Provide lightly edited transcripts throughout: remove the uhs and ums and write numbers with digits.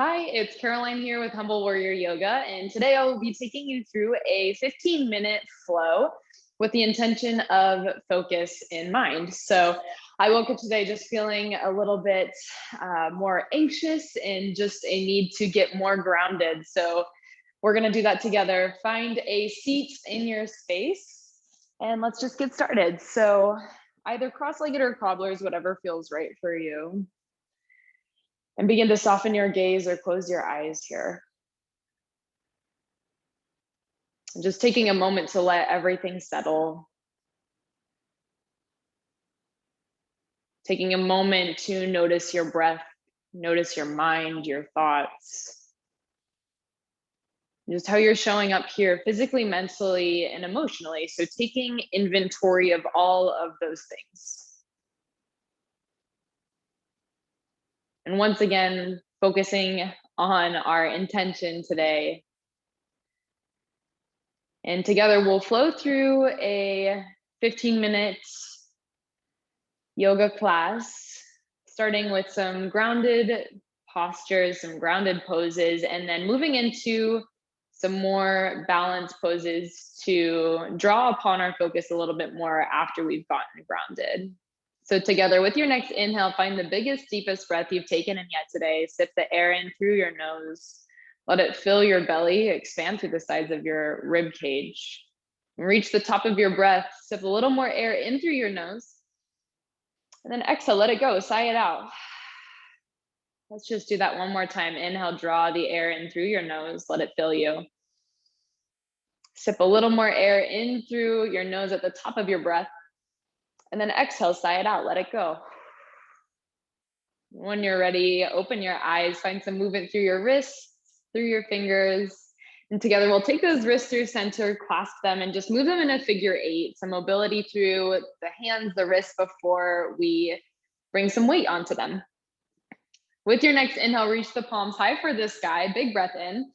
Hi, it's Caroline here with Humble Warrior Yoga, and today I will be taking you through a 15-minute flow with the intention of focus in mind. So I woke up today just feeling a little bit more anxious and just a need to get more grounded. So we're going to do that together. Find a seat in your space and let's just get started. So either cross-legged or cobblers, whatever feels right for you. And begin to soften your gaze or close your eyes here. And just taking a moment to let everything settle. Taking a moment to notice your breath, notice your mind, your thoughts. Just how you're showing up here physically, mentally, and emotionally. So taking inventory of all of those things. And once again, focusing on our intention today. And together we'll flow through a 15-minute yoga class, starting with some grounded postures, some grounded poses, and then moving into some more balanced poses to draw upon our focus a little bit more after we've gotten grounded. So together with your next inhale, find the biggest, deepest breath you've taken in yet today. Sip the air in through your nose. Let it fill your belly, expand through the sides of your rib cage. Reach the top of your breath. Sip a little more air in through your nose. And then exhale, let it go, sigh it out. Let's just do that one more time. Inhale, draw the air in through your nose, let it fill you. Sip a little more air in through your nose at the top of your breath. And then exhale, sigh it out, let it go. When you're ready, open your eyes, find some movement through your wrists, through your fingers. And together we'll take those wrists through center, clasp them, and just move them in a figure eight. Some mobility through the hands, the wrists before we bring some weight onto them. With your next inhale, reach the palms high for the sky, big breath in.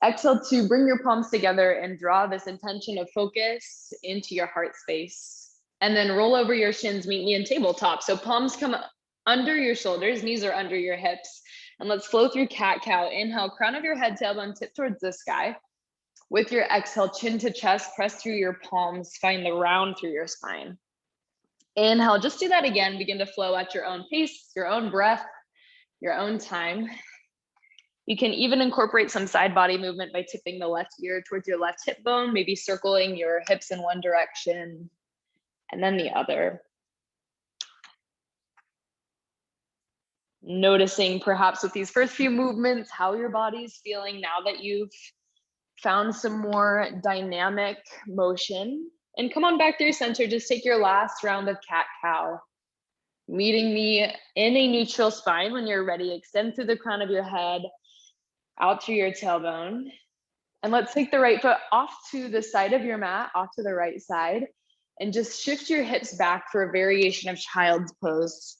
Exhale to bring your palms together and draw this intention of focus into your heart space. And then roll over your shins, meet me in tabletop. So palms come under your shoulders, knees are under your hips. And let's flow through cat-cow. Inhale, crown of your head, tailbone, tip towards the sky. With your exhale, chin to chest, press through your palms, find the round through your spine. Inhale, just do that again. Begin to flow at your own pace, your own breath, your own time. You can even incorporate some side body movement by tipping the left ear towards your left hip bone, maybe circling your hips in one direction and then the other. Noticing perhaps with these first few movements, how your body's feeling now that you've found some more dynamic motion. And come on back through center, just take your last round of cat-cow. Meeting me in a neutral spine. When you're ready, extend through the crown of your head, out through your tailbone. And let's take the right foot off to the side of your mat, off to the right side, and just shift your hips back for a variation of child's pose.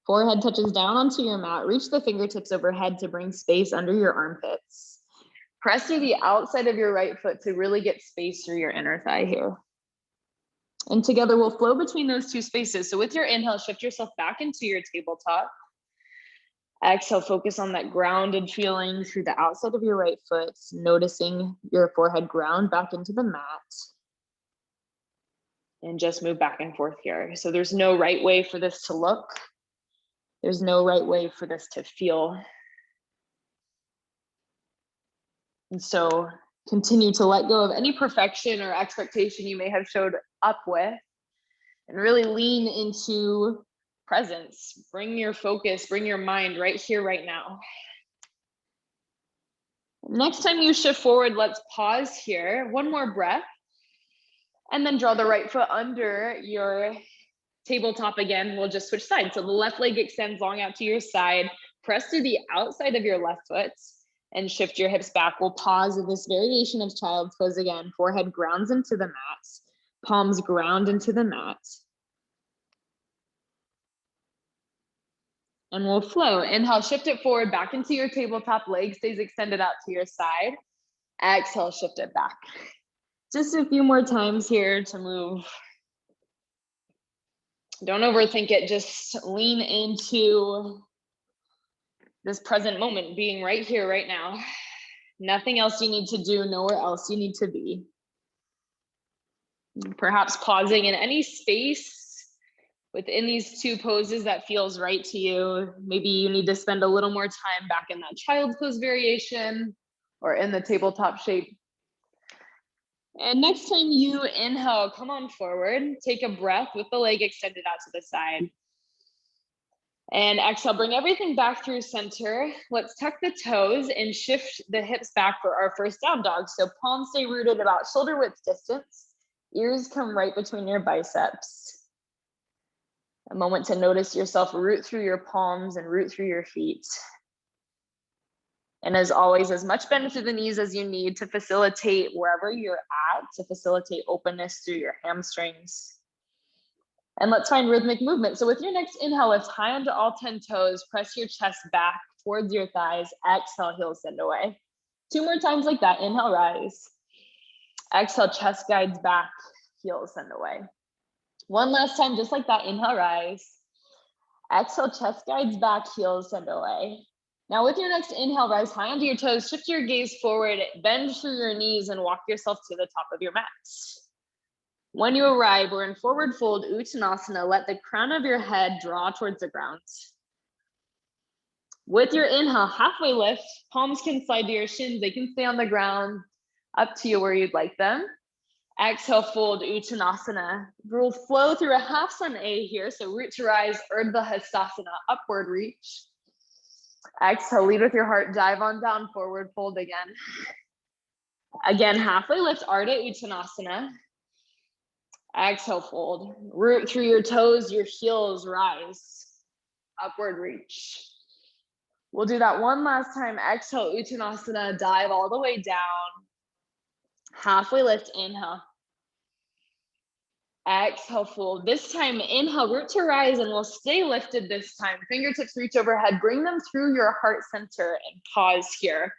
Forehead touches down onto your mat. Reach the fingertips overhead to bring space under your armpits. Press through the outside of your right foot to really get space through your inner thigh here. And together we'll flow between those two spaces. So with your inhale, shift yourself back into your tabletop. Exhale, focus on that grounded feeling through the outside of your right foot, noticing your forehead ground back into the mat. And just move back and forth here. So there's no right way for this to look. There's no right way for this to feel. And so continue to let go of any perfection or expectation you may have showed up with and really lean into presence. Bring your focus, bring your mind right here, right now. Next time you shift forward, let's pause here. One more breath. And then draw the right foot under your tabletop again. We'll just switch sides. So the left leg extends long out to your side. Press through the outside of your left foot and shift your hips back. We'll pause in this variation of child's pose again. Forehead grounds into the mat. Palms ground into the mat. And we'll flow. Inhale, shift it forward back into your tabletop. Leg stays extended out to your side. Exhale, shift it back. Just a few more times here to move. Don't overthink it. Just lean into this present moment, being right here, right now. Nothing else you need to do, nowhere else you need to be. Perhaps pausing in any space within these two poses that feels right to you. Maybe you need to spend a little more time back in that child's pose variation or in the tabletop shape. And next time you inhale, come on forward, take a breath with the leg extended out to the side. And exhale, bring everything back through center. Let's tuck the toes and shift the hips back for our first down dog. So palms stay rooted about shoulder width distance. Ears come right between your biceps. A moment to notice yourself root through your palms and root through your feet. And as always, as much bend through the knees as you need to facilitate wherever you're at, to facilitate openness through your hamstrings. And let's find rhythmic movement. So with your next inhale, lift high onto all 10 toes, press your chest back towards your thighs, exhale, heels send away. 2 more times like that, inhale, rise. Exhale, chest guides back, heels send away. 1 last time, just like that, inhale, rise. Exhale, chest guides back, heels send away. Now with your next inhale, rise high onto your toes, shift your gaze forward, bend through your knees and walk yourself to the top of your mat. When you arrive, we're in forward fold, Uttanasana. Let the crown of your head draw towards the ground. With your inhale, halfway lift, palms can slide to your shins. They can stay on the ground, up to you where you'd like them. Exhale, fold, Uttanasana. We'll flow through a half sun A here. So root to rise, Urdhva Hastasana, upward reach. Exhale, lead with your heart, dive on down, forward fold again. Again, halfway lift, Ardha Uttanasana. Exhale, fold. Root through your toes, your heels rise. Upward reach. We'll do that 1 last time. Exhale, Uttanasana, dive all the way down. Halfway lift, inhale. Exhale, fold. This time, inhale, root to rise, and we'll stay lifted this time. Fingertips reach overhead. Bring them through your heart center and pause here.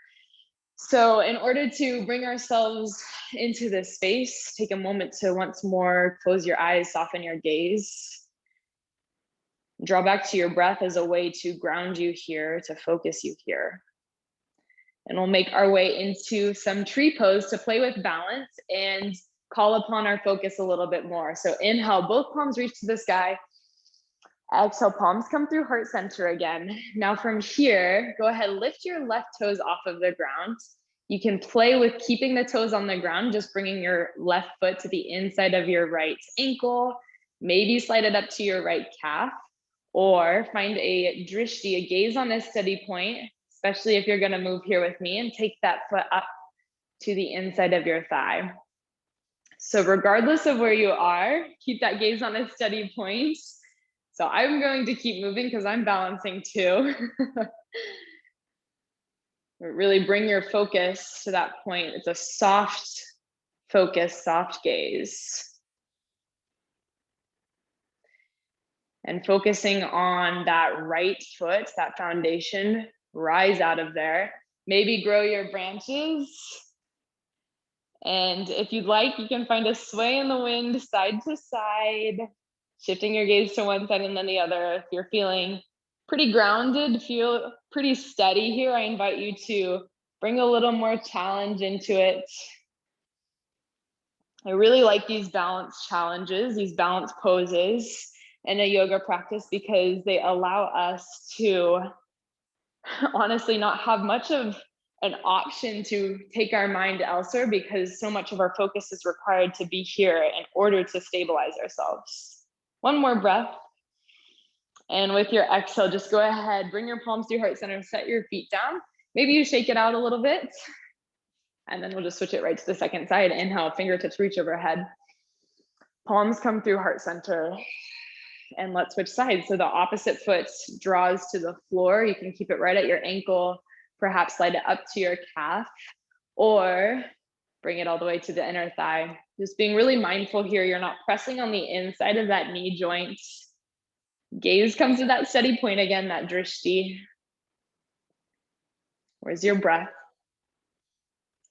So in order to bring ourselves into this space, take a moment to once more close your eyes, soften your gaze. Draw back to your breath as a way to ground you here, to focus you here. And we'll make our way into some tree pose to play with balance and call upon our focus a little bit more. So inhale, both palms reach to the sky. Exhale, palms come through heart center again. Now from here, go ahead, lift your left toes off of the ground. You can play with keeping the toes on the ground, just bringing your left foot to the inside of your right ankle, maybe slide it up to your right calf, or find a drishti, a gaze on a steady point, especially if you're gonna move here with me, and take that foot up to the inside of your thigh. So regardless of where you are, keep that gaze on a steady point. So I'm going to keep moving because I'm balancing too. Really bring your focus to that point. It's a soft focus, soft gaze. And focusing on that right foot, that foundation, rise out of there. Maybe grow your branches. And if you'd like, you can find a sway in the wind, side to side. Shifting your gaze to one side and then the other. If you're feeling pretty grounded, feel pretty steady here, I invite you to bring a little more challenge into it. I really like these balance challenges, these balance poses in a yoga practice because they allow us to honestly not have much of an option to take our mind elsewhere because so much of our focus is required to be here in order to stabilize ourselves. 1 more breath. And with your exhale, just go ahead, bring your palms to your heart center, set your feet down. Maybe you shake it out a little bit. And then we'll just switch it right to the second side. Inhale, fingertips reach overhead. Palms come through heart center. And let's switch sides. So the opposite foot draws to the floor. You can keep it right at your ankle, perhaps slide it up to your calf, or bring it all the way to the inner thigh. Just being really mindful here, you're not pressing on the inside of that knee joint. Gaze comes to that steady point again, that drishti. Where's your breath?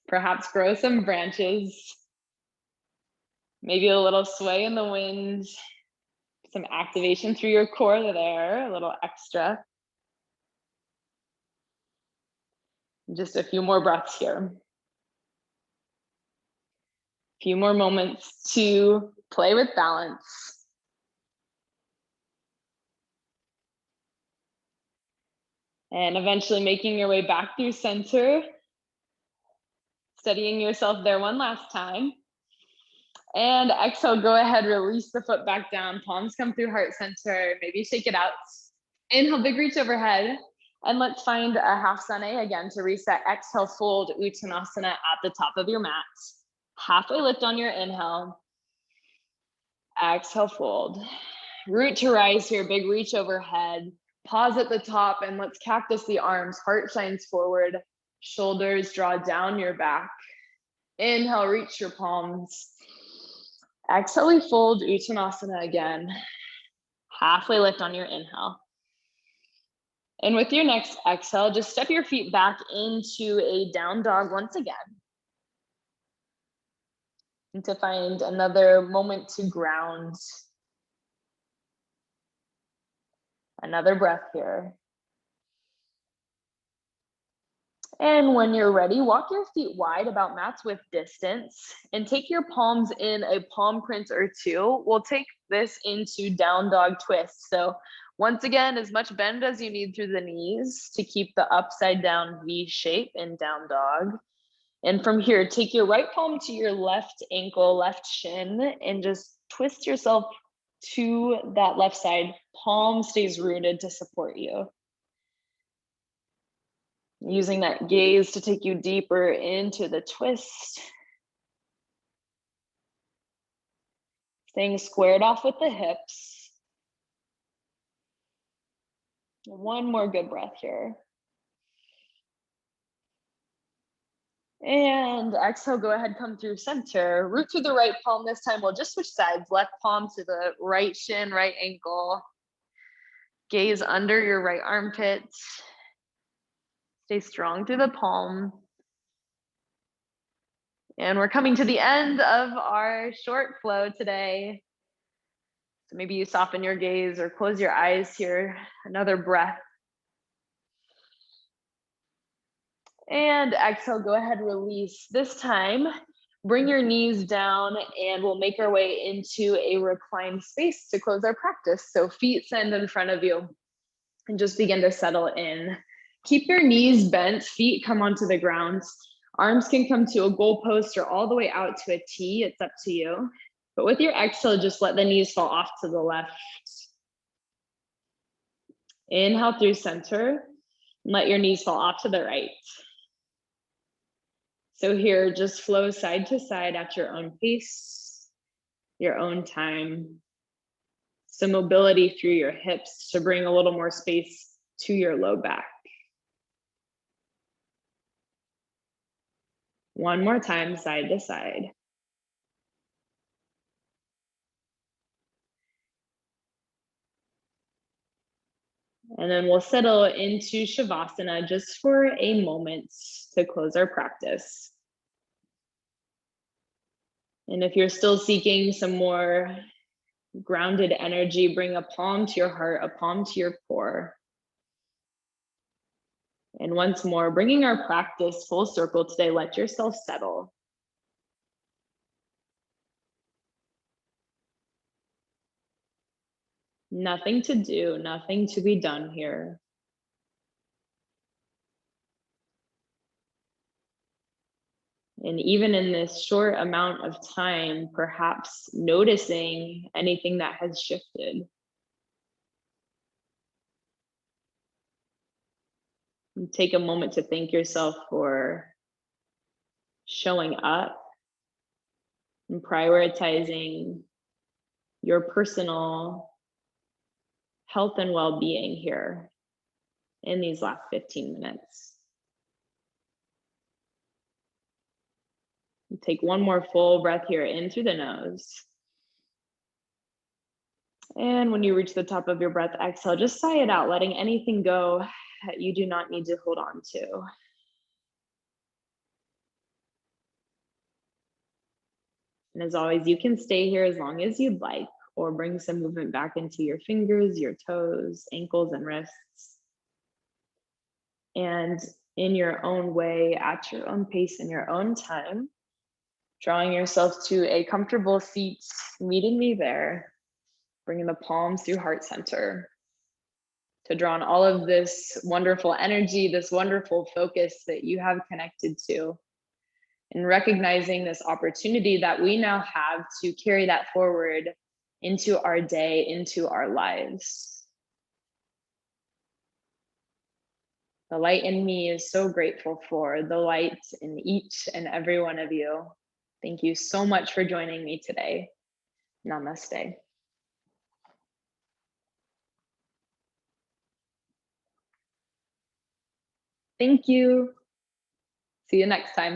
Perhaps grow some branches. Maybe a little sway in the wind. Some activation through your core there, a little extra. Just a few more breaths here. A few more moments to play with balance. And eventually making your way back through center. Steadying yourself there one last time. And exhale, go ahead, release the foot back down. Palms come through heart center. Maybe shake it out. Inhale, big reach overhead. And let's find a half sun A again to reset. Exhale, fold Uttanasana at the top of your mat. Halfway lift on your inhale. Exhale, fold. Root to rise here, big reach overhead. Pause at the top and let's cactus the arms. Heart shines forward. Shoulders draw down your back. Inhale, reach your palms. Exhale, we fold Uttanasana again. Halfway lift on your inhale. And with your next exhale, just step your feet back into a down dog once again. And to find another moment to ground. Another breath here. And when you're ready, walk your feet wide, about mat's width distance, and take your palms in a palm print or two. We'll take this into down dog twist. So once again, as much bend as you need through the knees to keep the upside down V shape in down dog. And from here, take your right palm to your left ankle, left shin, and just twist yourself to that left side. Palm stays rooted to support you. Using that gaze to take you deeper into the twist. Staying squared off with the hips. One more good breath here. And exhale, go ahead, come through center. Root through the right palm this time. We'll just switch sides. Left palm to the right shin, right ankle. Gaze under your right armpit. Stay strong through the palm. And we're coming to the end of our short flow today. So maybe you soften your gaze or close your eyes here. Another breath. And exhale, go ahead, release. This time, bring your knees down and we'll make our way into a reclined space to close our practice. So feet send in front of you and just begin to settle in. Keep your knees bent, feet come onto the ground. Arms can come to a goalpost or all the way out to a T, it's up to you. But with your exhale, just let the knees fall off to the left. Inhale through center, and let your knees fall off to the right. So here, just flow side to side at your own pace, your own time. Some mobility through your hips to bring a little more space to your low back. One more time, side to side. And then we'll settle into Shavasana just for a moment to close our practice. And if you're still seeking some more grounded energy, bring a palm to your heart, a palm to your core. And once more, bringing our practice full circle today, let yourself settle. Nothing to do, nothing to be done here. And even in this short amount of time, perhaps noticing anything that has shifted. And take a moment to thank yourself for showing up and prioritizing your personal health and well-being here in these last 15 minutes. Take one more full breath here in through the nose. And when you reach the top of your breath, exhale, just sigh it out, letting anything go that you do not need to hold on to. And as always, you can stay here as long as you'd like, or bring some movement back into your fingers, your toes, ankles, and wrists. And in your own way, at your own pace, in your own time, drawing yourself to a comfortable seat, meeting me there, bringing the palms through heart center to draw on all of this wonderful energy, this wonderful focus that you have connected to, and recognizing this opportunity that we now have to carry that forward into our day, into our lives. The light in me is so grateful for the light in each and every one of you. Thank you so much for joining me today. Namaste. Thank you. See you next time.